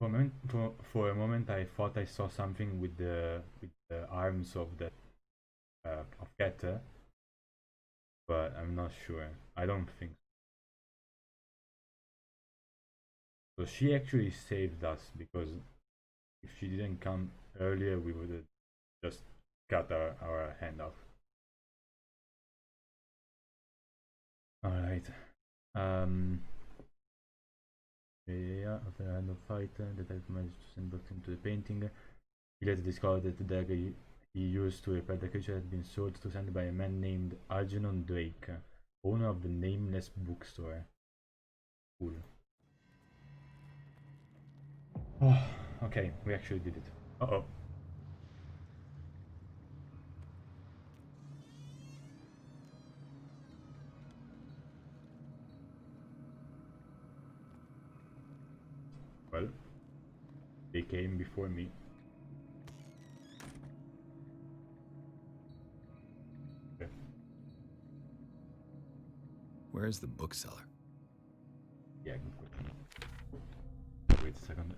For a moment, I thought I saw something with the arms of the of Keta, but I'm not sure. I don't think so. So she actually saved us because if she didn't come earlier, we would have just cut our hand off. All right. Um. Yeah. After a hand of fight, the detective managed to send back into the painting. He later discovered that the dagger he used to repair the creature had been sold to Sandy by a man named Algernon Drake, owner of the Nameless bookstore. Cool. Oh, okay, we actually did it. Uh oh. Well, they came before me. Okay. Where is the bookseller? Yeah, good question. Wait a second.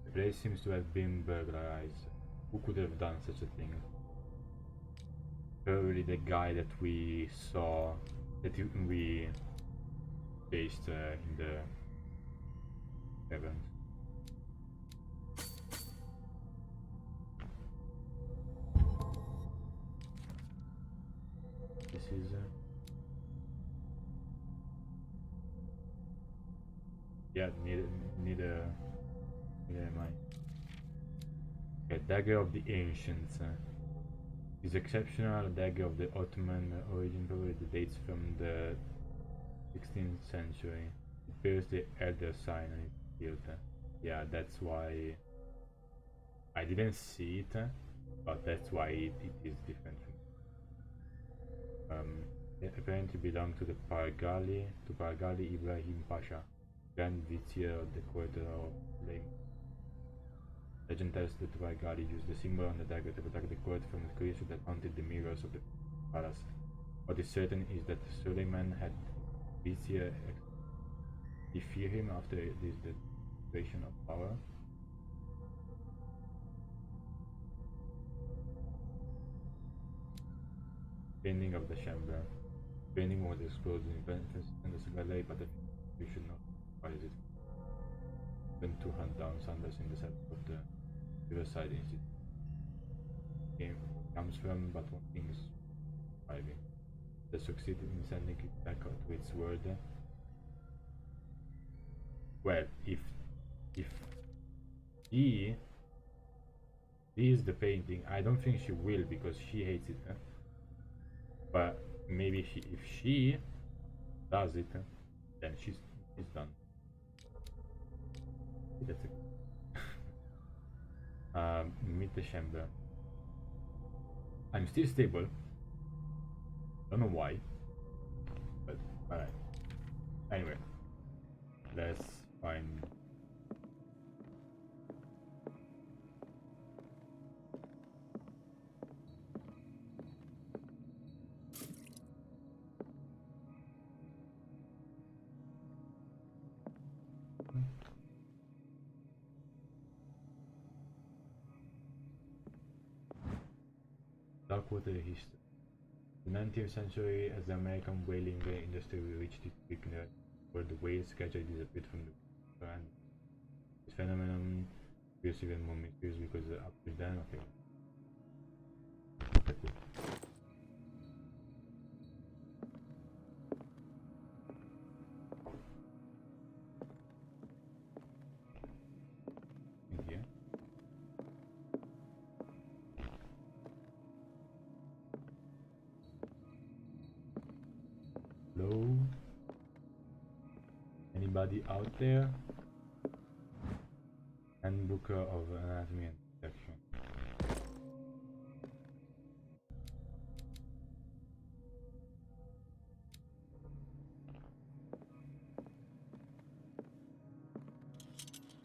The place seems to have been burglarized. Who could have done such a thing? Probably the guy that we saw, that we chased in the heavens. This is yeah, neither am I. Okay, dagger of the ancients. This exceptional dagger of the Ottoman origin probably dates from the 16th century. It bears the elder sign on its hilt. Yeah, that's why I didn't see it, but that's why it is different. It apparently belonged to the Pargali Ibrahim Pasha, Grand Vizier of the court of Lame. Legend tells that Pargali used the symbol on the dagger to protect the court from the creatures that haunted the mirrors of the palace. What is certain is that Suleiman had Vizier defeat him after this demonstration of power. Painting of the chamber. Painting was exposed in the Gallery, but you should not despise it. Then to hunt down Sanders in the center of the Riverside Institute. Game comes from, but one thing is surviving. They succeeded in sending it back to its world. Well, if he is the painting, I don't think she will because she hates it. But maybe if she does it, then she's done. That's a meet the chamber. I'm still stable. Don't know why, but alright. Anyway, let's find. Darkwater history. The 19th century, as the American whaling industry reached its peak, where the whales gradually disappeared from the land. This phenomenon appears even more mysterious because up to then, okay. In here. Hello? Anybody out there? Handbook of Anatomy and Section.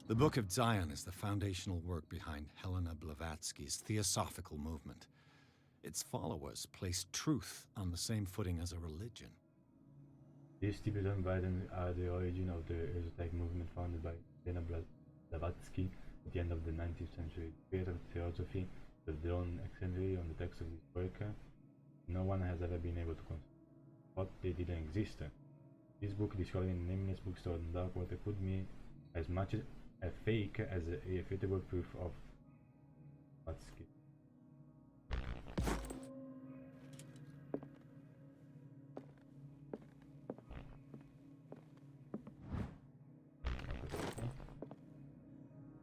The Book of Zion is the foundational work behind Helena Blavatsky's Theosophical movement. Its followers place truth on the same footing as a religion. These Tibetan writings are the origin of the esoteric movement founded by Helena Blavatsky at the end of the 19th century. The creator of theosophy has drawn extensively on the text of his work. No one has ever been able to confirm what they didn't exist. This book, discovered in a nameless bookstore in Darkwater, could be as much a fake as a irrefutable proof of Blavatsky.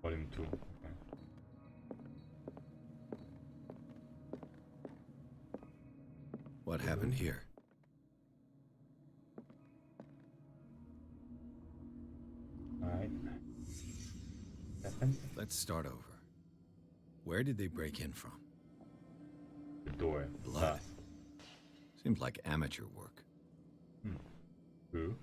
Volume 2. Okay. What happened here? Alright. Happened? Let's start over. Where did they break in from? The door. Blood. Seems like amateur work. True.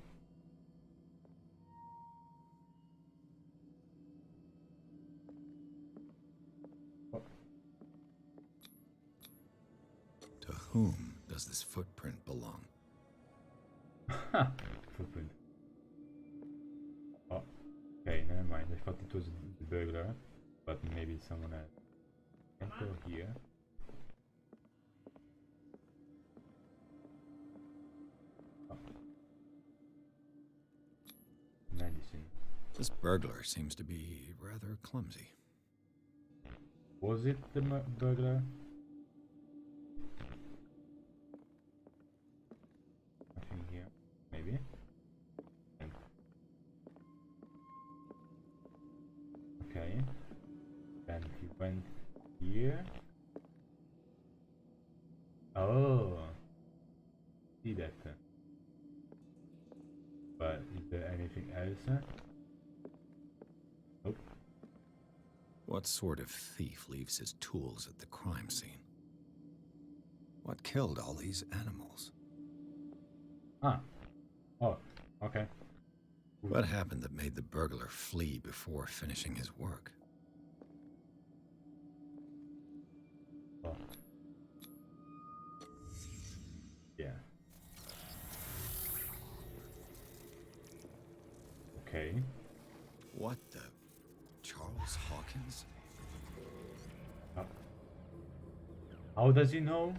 To whom does this footprint belong? Footprint. Oh, okay, never mind. I thought it was the burglar, but maybe it's someone else. Enter here. Oh. Medicine. This burglar seems to be rather clumsy. Was it the burglar? Nothing here. Maybe. Okay. Then he went here. Oh. See that. But is there anything else? Nope. What sort of thief leaves his tools at the crime scene? What killed all these animals? Ah. Oh, okay. What happened that made the burglar flee before finishing his work? Oh. Yeah. Okay. What the? Charles Hawkins? How does he know?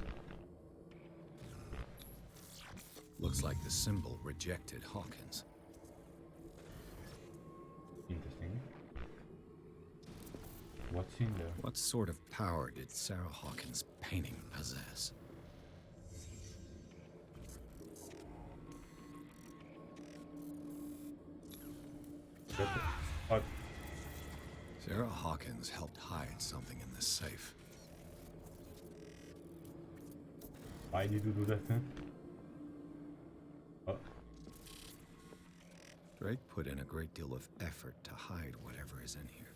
Looks like the symbol rejected Hawkins. Interesting. What's in there? What sort of power did Sarah Hawkins' painting possess? What? Sarah Hawkins helped hide something in this safe. Why did you do that? Huh? Oh. Drake put in a great deal of effort to hide whatever is in here.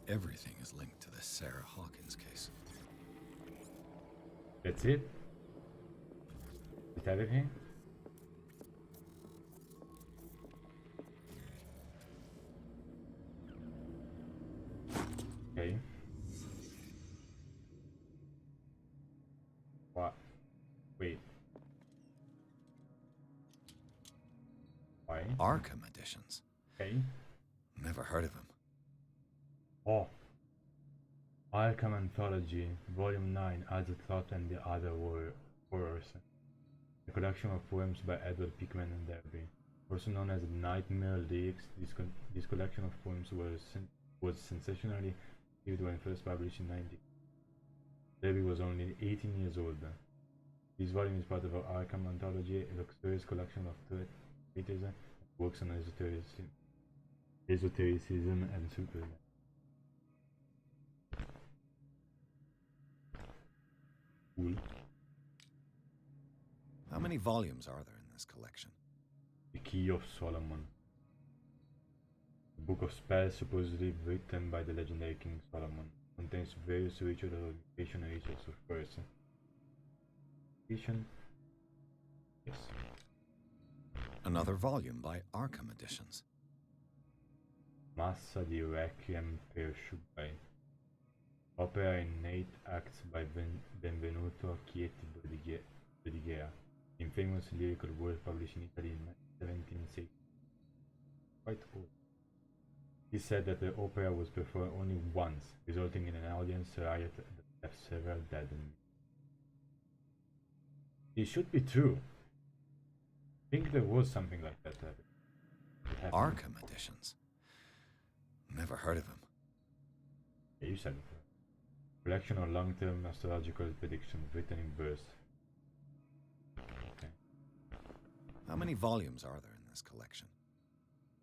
Everything is linked to the Sarah Hawkins case. That's it? Is that everything? Okay. What? Wait. Why? Arkham editions. Okay. Never heard of him. Oh. Arkham Anthology, Volume 9, As a Thought and the Other Horrors. A collection of poems by Edward Pickman and Derby. Also known as Nightmare Lyrics, this collection of poems was sensationally received when first published in 1990. Derby was only 18 years old. This volume is part of our Arkham Anthology, a luxurious collection of treatises and works on esotericism and Superman. Cool. How many volumes are there in this collection? The Key of Solomon. The Book of Spells, supposedly written by the legendary King Solomon, contains various ritual education and rituals of person. Edition? Yes. Another volume by Arkham Editions. Massa di Requiem per Shubai. Opera in 8 acts by Benvenuto Chieti Bodigea, infamous lyrical work published in Italy in 1760. Quite old. He said that the opera was performed only once, resulting in an audience riot that left several dead. It should be true. I think there was something like that. Arkham editions. Never heard of him. Yeah, you said it. Collection of long-term astrological predictions written in verse. Okay. How many volumes are there in this collection?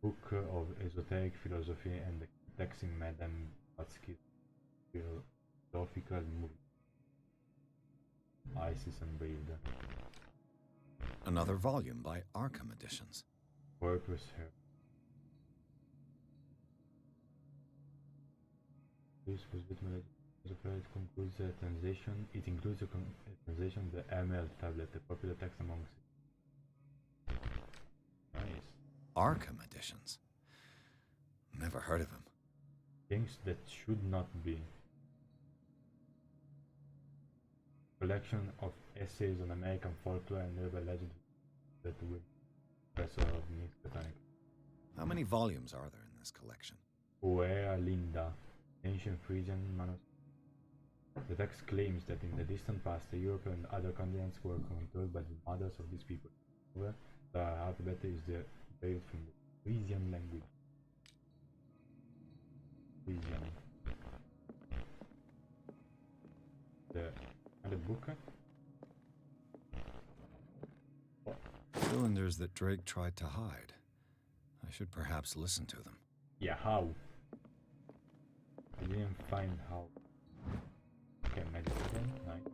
Book of esoteric philosophy and the text in Madame Blavatsky's philosophical movement. Isis Unveiled. Another volume by Arkham Editions. Purpose her. This was written it concludes the translation. It includes a translation of the Emerald Tablet, the popular text amongst it. Nice. Arkham Editions. Never heard of him. Things that should not be. Collection of essays on American folklore and urban legend that will professor of Miskatonic. How many volumes are there in this collection? Oera Linda, ancient Frisian manuscript. The text claims that in the distant past, Europe and other continents were controlled by the mothers of these people. However, the alphabet is derived from the Frisian language. Frisian. The book. Cylinders that Drake tried to hide. I should perhaps listen to them. Yeah, how? I didn't find how. Okay, medicine, nice.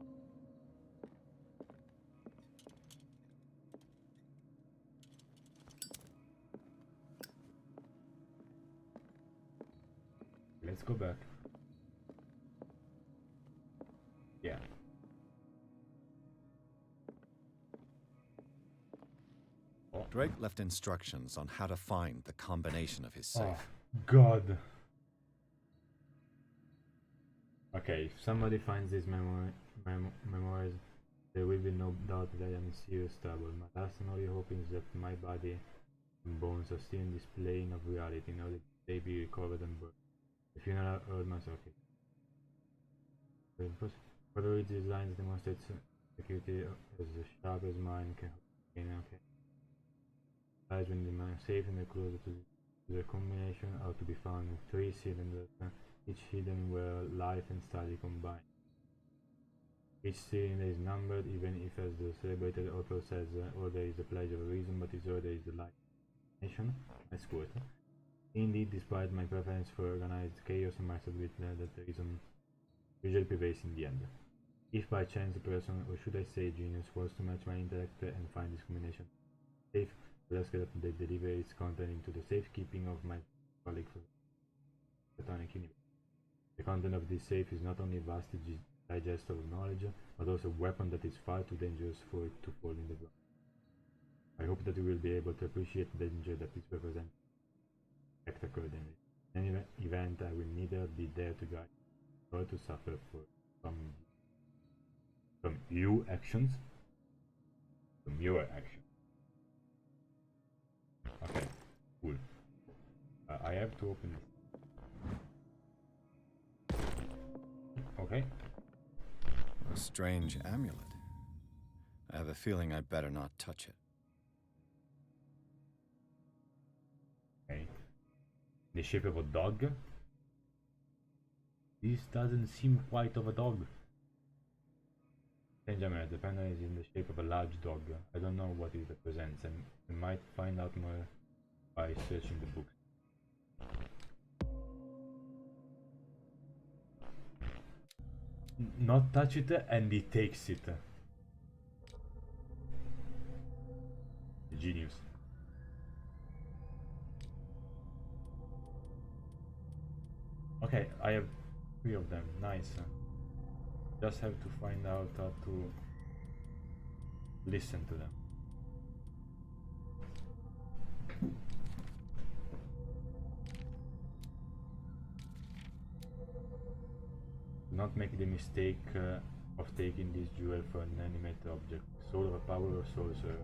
Let's go back. Yeah. Oh. Drake left instructions on how to find the combination of his safe. Oh, God. Okay, if somebody finds these memoirs, there will be no doubt that I am in serious trouble. My last and only hope is that my body and bones are still in this plane of reality in order that they be recovered and burned. The funeral ornaments, okay. Further its designs demonstrates security as sharp as mine can. Okay. As when the man safe and closer to the combination are to be found in 3 cylinders, each hidden where life and study combine. Each cylinder is numbered, even if, as the celebrated author says, order is the pleasure of reason, but disorder is the life of nation. Nice quote. Indeed, despite my preference for organized chaos and my stability, that reason usually prevails in the end. If by chance a person, or should I say genius, was to match my intellect and find this combination safe, I ask that they deliver its content into the safekeeping of my colleague for the Platonic universe. The content of this safe is not only a vast digester of knowledge, but also a weapon that is far too dangerous for it to fall in the ground. I hope that you will be able to appreciate the danger that this represents. Occurred in any event, I will neither be there to guide nor to suffer from your actions. From your actions. Okay, cool. I have to open this. Okay. A strange amulet. I have a feeling I'd better not touch it. Okay. The shape of a dog? This doesn't seem quite of a dog. Strange amulet. The pendant is in the shape of a large dog. I don't know what it represents, and we might find out more by searching the book. Not touch it, and he takes it. Genius. Okay, I have 3 of them. Nice. Just have to find out how to listen to them. Do not make the mistake of taking this jewel for an inanimate object. Soul of a power or sorcerer.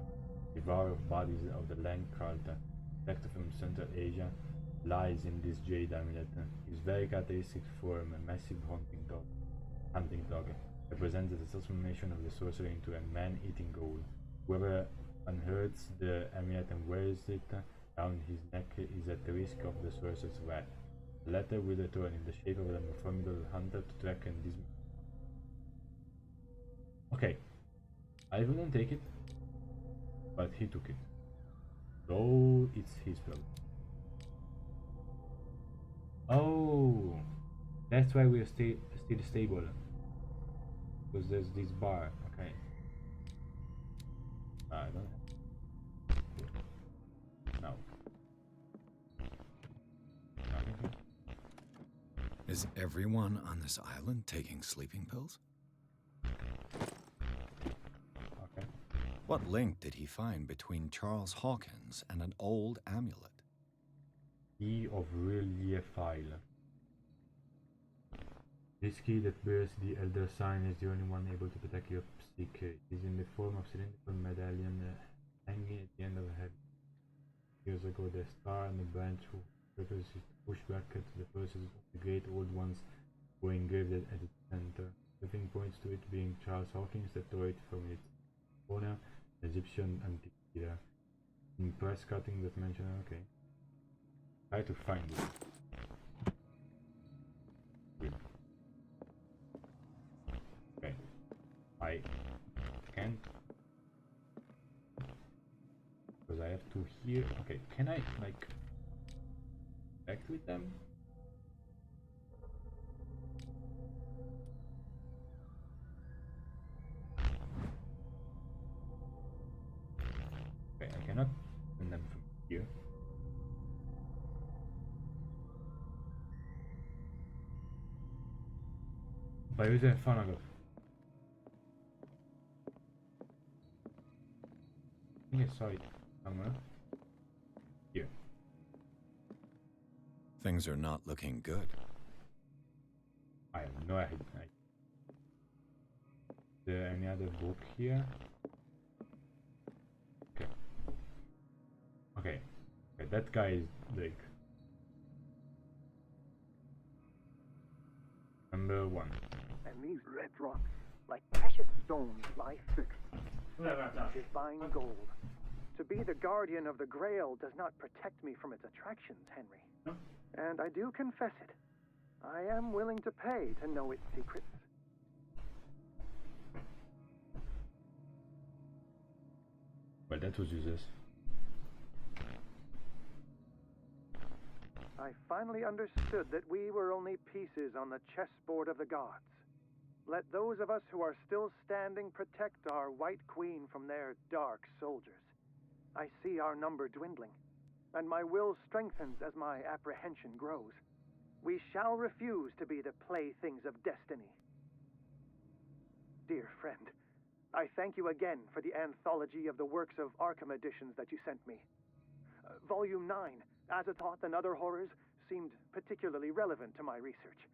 devourer of bodies of the land cult, detective from Central Asia, lies in this jade amulet. His very characteristic form, a massive hunting dog, represents the transformation of the sorcerer into a man-eating ghoul. Whoever unearths the amulet and wears it around his neck is at the risk of the sorcerer's wrath. The latter will return in the shape of a formidable hunter to track and dismay. Okay, I wouldn't take it, but he took it. So it's his problem. Oh, that's why we're still stable. Because there's this bar. Okay. I don't. No. Nothing. Is everyone on this island taking sleeping pills? Okay. What link did he find between Charles Hawkins and an old amulet? Key of Reliefile. This key that bears the Elder Sign is the only one able to protect your psyche. It is in the form of cylindrical medallion hanging at the end of a head. Years ago, the star and the branch purpose is to push back to the forces of the great old ones who were engraved at its center. Everything points to it being Charles Hawkins that tore it from its owner, an Egyptian antique dealer. In press cutting that mentioned, okay. Try to find it. Okay. I can't. Because I have to hear. Okay, can I, like, connect with them? Okay, I cannot send them from here. By using a phonograph. I think I saw it somewhere. Here. Things are not looking good. I have no idea. Is there any other book here? Okay. Okay. Okay, that guy is like number 1. And these red rocks, like precious stones, lie fixed. Divine gold. To be the guardian of the Grail does not protect me from its attractions, Henry. Huh? And I do confess it. I am willing to pay to know its secrets. Well, that was useless. I finally understood that we were only pieces on the chessboard of the gods. Let those of us who are still standing protect our White Queen from their dark soldiers. I see our number dwindling, and my will strengthens as my apprehension grows. We shall refuse to be the playthings of destiny. Dear friend, I thank you again for the anthology of the works of Arkham editions that you sent me. Volume 9, Azathoth and Other Horrors, seemed particularly relevant to my research.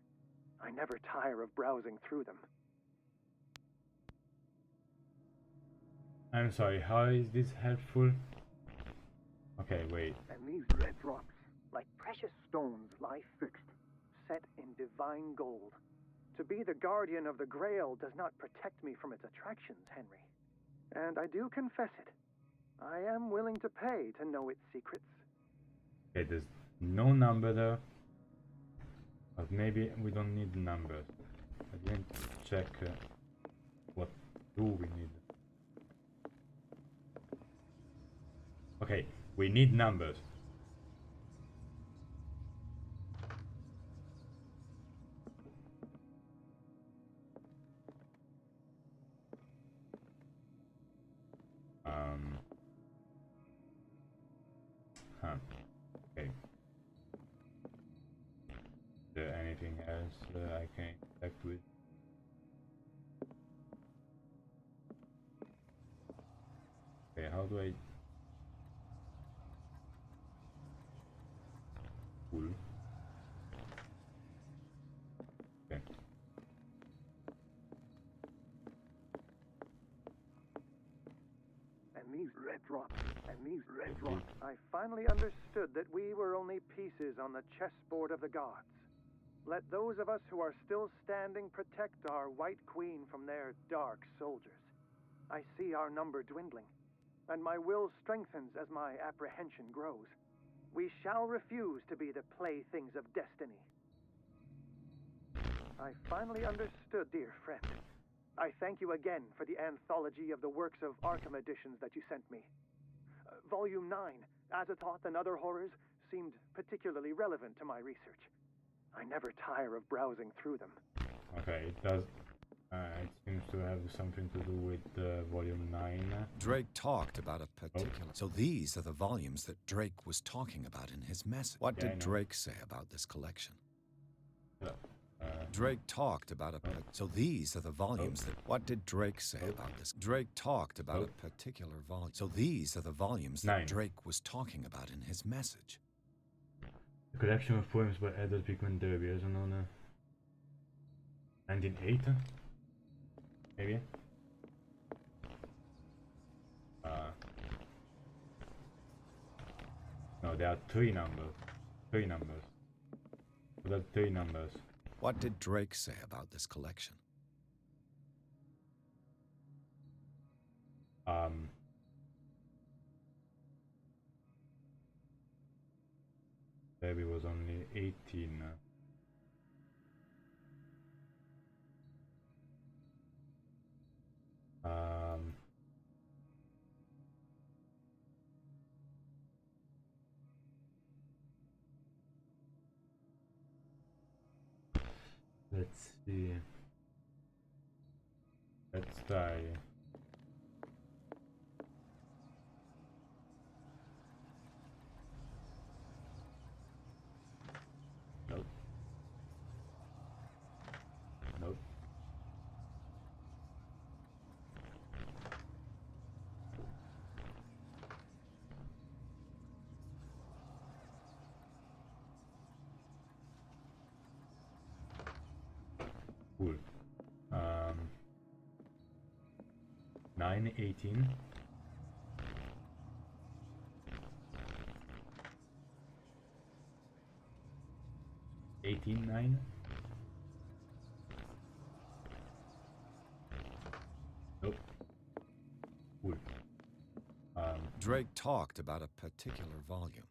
I never tire of browsing through them. I'm sorry, how is this helpful? Okay, wait. And these red rocks, like precious stones, lie fixed, set in divine gold. To be the guardian of the Grail does not protect me from its attractions, Henry. And I do confess it. I am willing to pay to know its secrets. Okay, there's no number there. But maybe we don't need numbers. I didn't check what do we need. Okay, we need numbers. Okay. Is there anything else I can interact with? Okay, how do I... Cool. Okay. And these these red drops, and these red drops. I finally understood that we were only pieces on the chessboard of the gods. Let those of us who are still standing protect our White Queen from their dark soldiers. I see our number dwindling, and my will strengthens as my apprehension grows. We shall refuse to be the playthings of destiny. I finally understood, dear friend. I thank you again for the anthology of the works of Arkham editions that you sent me. Volume 9, Azathoth and Other Horrors, seemed particularly relevant to my research. I never tire of browsing through them. Okay, it does. It seems to have something to do with Volume 9. Drake talked about a particular... So these are the volumes that Drake was talking about in his message. What did Drake say about this collection? Drake talked about a... So these are the volumes that... What did Drake say about this? Drake talked about a particular volume. So these are the volumes that Drake was talking about in his message. A collection of poems by Edward Pickman Derby, is on 1908? Maybe? No, there are three numbers. Three numbers. So that's three numbers. What did Drake say about this collection? Derby was only 18. Let's see. Let's try. Nope. Nope. Cool. 918. $18.9. Nope. Cool. Drake talked about a particular volume.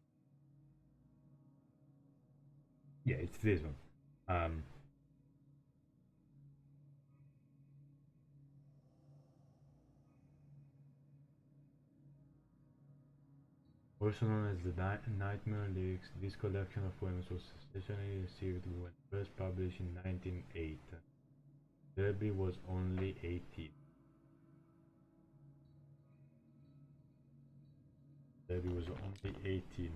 Yeah, it's this one. Also known as the Nightmare Lyrics, this collection of poems was essentially received when first published in 1908. Derby was only 18. Derby was only 18.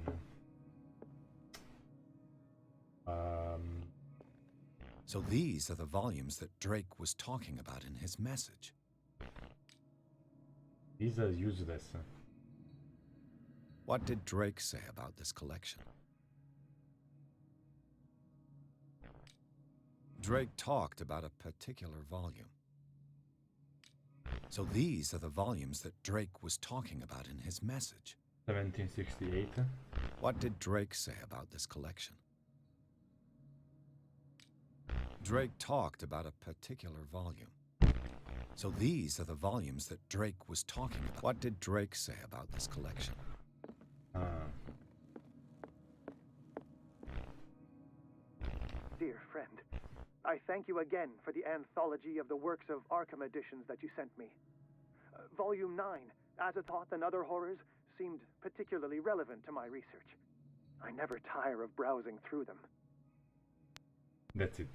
So these are the volumes that Drake was talking about in his message. These are useless. What did Drake say about this collection? Drake talked about a particular volume. So these are the volumes that Drake was talking about in his message. 1768. What did Drake say about this collection? Drake talked about a particular volume. So these are the volumes that Drake was talking about. What did Drake say about this collection? Dear friend, I thank you again for the anthology of the works of Arkham editions that you sent me. Volume 9, Azathoth and Other Horrors, seemed particularly relevant to my research. I never tire of browsing through them. That's it.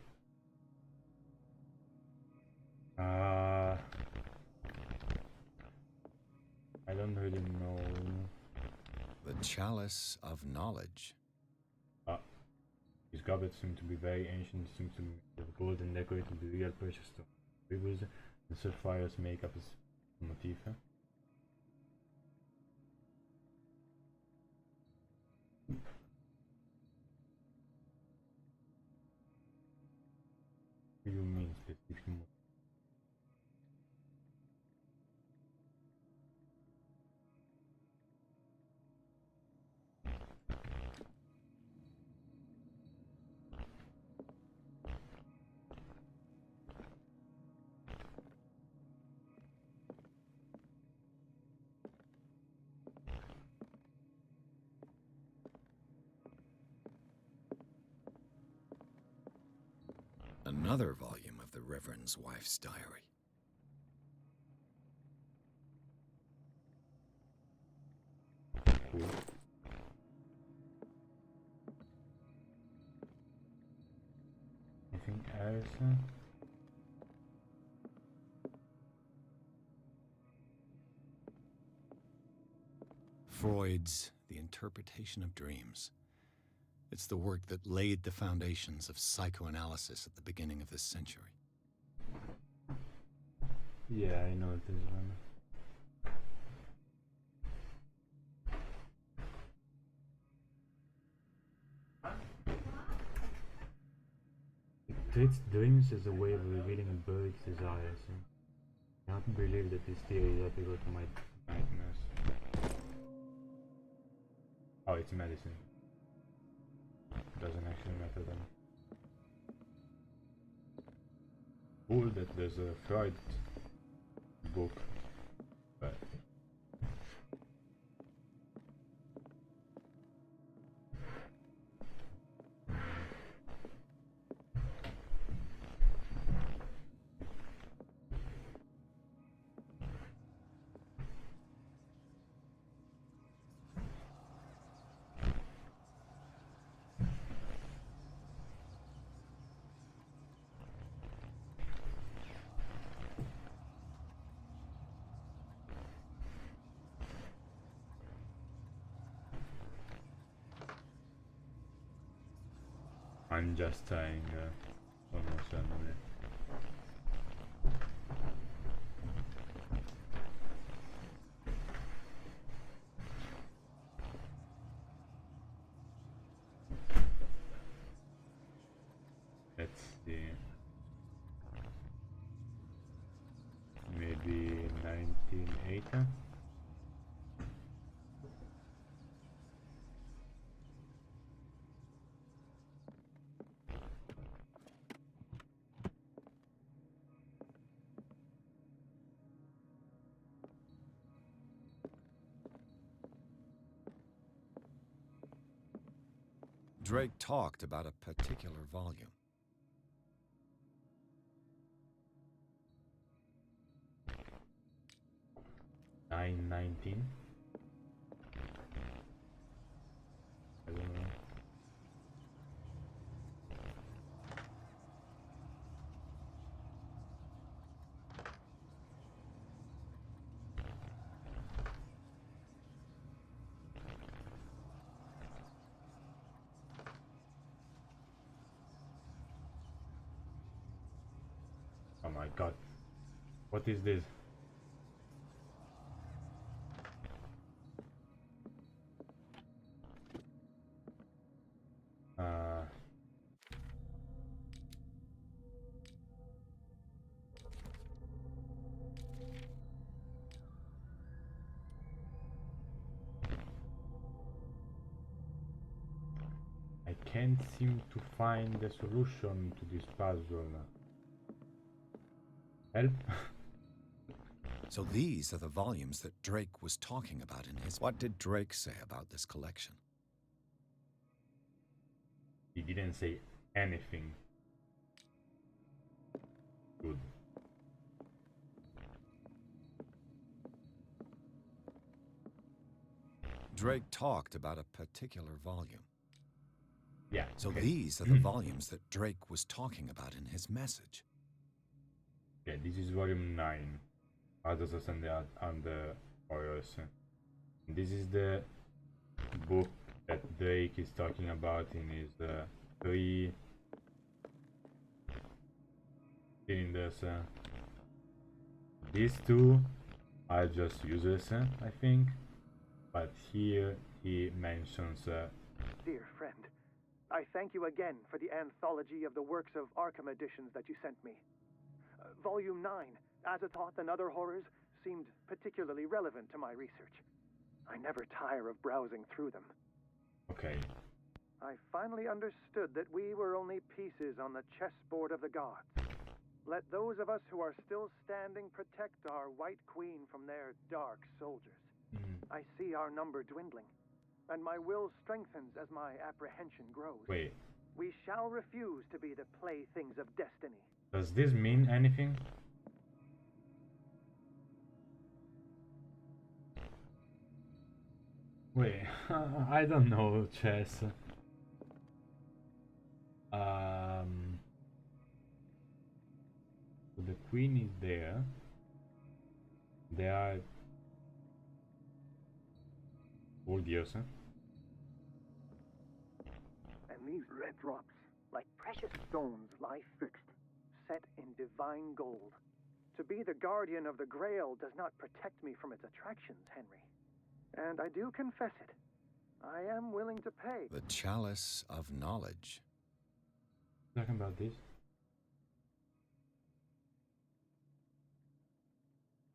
I don't really know. The Chalice of Knowledge. These goblets seem to be very ancient, seem to be of gold and decorated with real precious stones. Rivers and sapphires make up its motif. What do you mean specific? Another volume of the Reverend's wife's diary. Cool. Anything else? Freud's The Interpretation of Dreams. It's the work that laid the foundations of psychoanalysis at the beginning of this century. Yeah, I know this one. It treats dreams as a way of revealing a bird's desires. I cannot believe that this theory is applicable to my nightmares. Oh, it's medicine. Doesn't actually matter then. Cool that there's a Freud book, but I'm just trying almost randomly. Let's see. Maybe 1980. Drake talked about a particular volume. $9.19. I don't know. Oh my god. What is this? I can't seem to find the solution to this puzzle. Help? So these are the volumes that Drake was talking about in his... What did Drake say about this collection? He didn't say anything. Good. Drake talked about a particular volume. Yeah. So okay. these are the volumes that Drake was talking about in his message. Yeah, this is volume 9. Others and the horrors. This is the book that Drake is talking about in his 3 cylinders. These two are just useless, I think. But here he mentions... Dear friend, I thank you again for the anthology of the works of Arkham editions that you sent me. Volume 9, Azathoth and Other Horrors, seemed particularly relevant to my research. I never tire of browsing through them. Okay. I finally understood that we were only pieces on the chessboard of the gods. Let those of us who are still standing protect our White Queen from their dark soldiers. I see our number dwindling, and my will strengthens as my apprehension grows. Wait, We shall refuse to be the playthings of destiny. Does this mean anything? Wait, I don't know chess. So the queen is there. There are... Oh Dios, huh? And these red drops, like precious stones, lie fixed, set in divine gold. To be the guardian of the Grail does not protect me from its attractions, Henry. And I do confess it. I am willing to pay. The chalice of knowledge. Talking about this.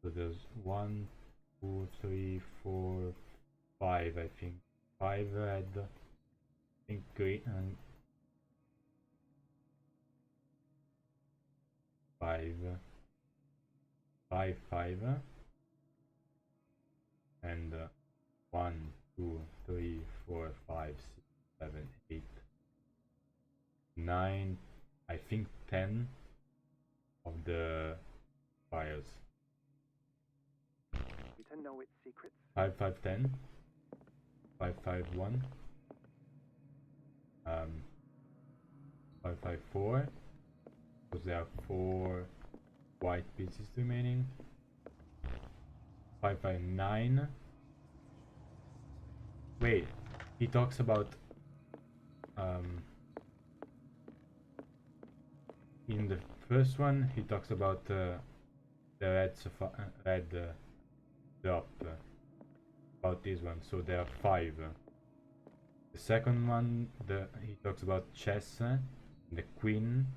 So there's 1, 2, 3, 4, 5, I think. 5 red, I think green, and 5, 5, and 1, 2, 3, 4, 5, 6, 7, 8, 9, I think 10 of the fires. To know its secrets. 5, 5, 10. 5, 5, 1. 5, 5, 4. Because there are 4 white pieces remaining. 5, 5, 9. Wait, he talks about in the first one he talks about the red drop about this one, so there are 5. The second one, he talks about chess, the queen.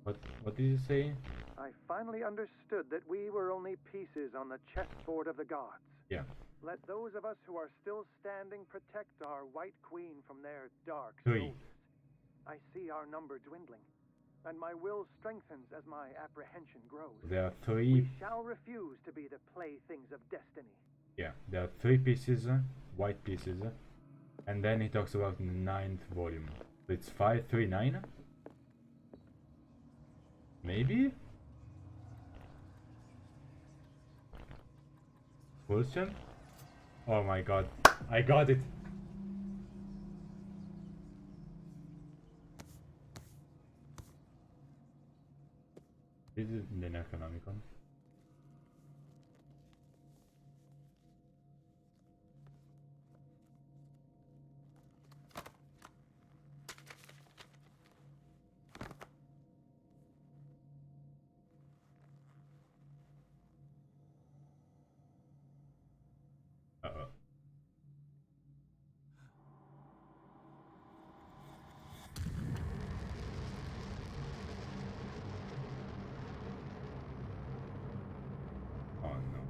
What did you say? I finally understood that we were only pieces on the chessboard of the gods. Yeah. Let those of us who are still standing protect our white queen from their dark 3. soldiers. I see our number dwindling, and my will strengthens as my apprehension grows. There are 3. We shall refuse to be the playthings of destiny. Yeah, there are 3 pieces, white pieces, and then he talks about the 9th volume. So it's 5, 3, 9? Maybe? Question? Oh my god, I got it! This is the Necronomicon. Uh-oh. Oh no.